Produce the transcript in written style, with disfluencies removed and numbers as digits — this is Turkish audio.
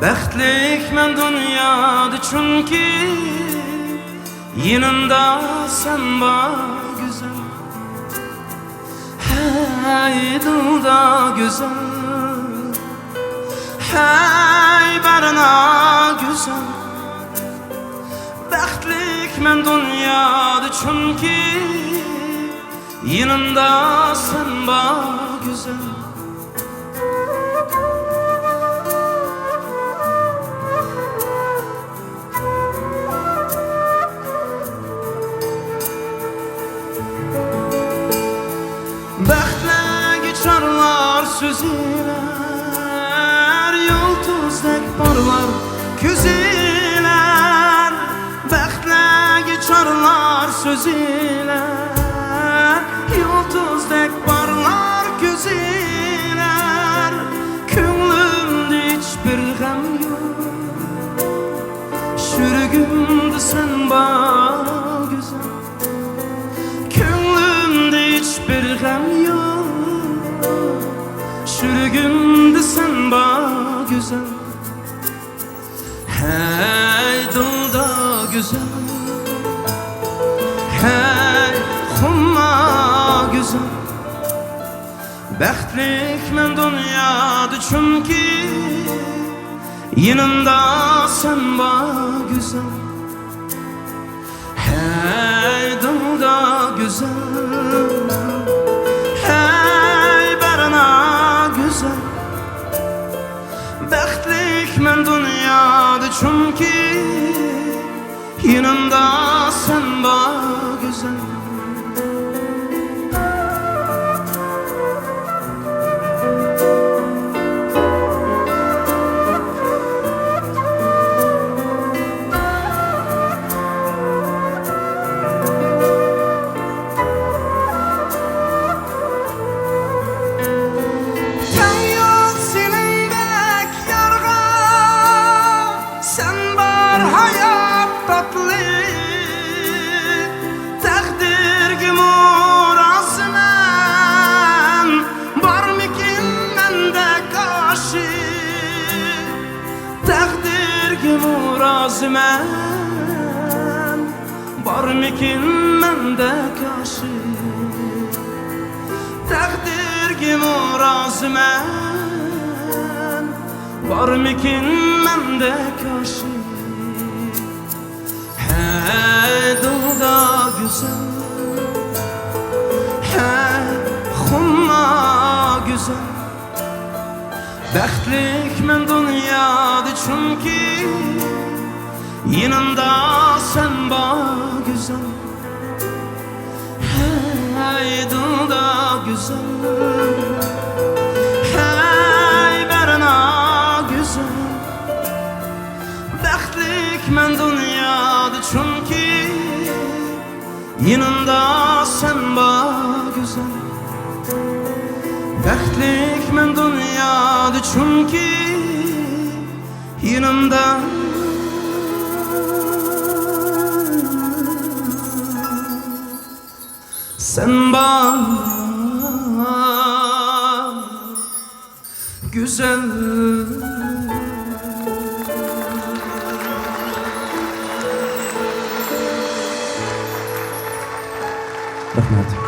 Bəxtlik mən dünyada çünki yanımda sen var güzel. Hey dilda güzel, hey barına güzel. Bəxtlik mən dünyada çünki yanımda sen var güzel. Bəxtlə geçarlar sözülər, yoltuzdək barlar güzilər. Bəxtlə geçarlar sözülər, yoltuzdək barlar güzilər. Könlümdə heç bir gəm yox, şürgümdə sen var güzel. Könlümdə heç bir gəm yox, şürgümdə sen var güzel. Hey dilda güzel, hey xumma güzel. Bəxtlik mən dünyada çünki yanımda sen var güzel. Hey dilda güzel, hey barına güzel. Bəxtlik mən dünyada çünki yanımda sen var güzel. Murazmen barmikin mende karşı, takdir ki murazmen barmikin mende karşı. Hey dilda güzel, hey xumma güzel. Bəxtlik mən dünyada çünki yanımda sen var güzel. Hey dilda güzel, hey barına güzel. Bəxtlik mən dünyada çünki yanımda sen var güzel. Bəxtlik mən dünyada çünki yanımda sen var güzel. Rahmet.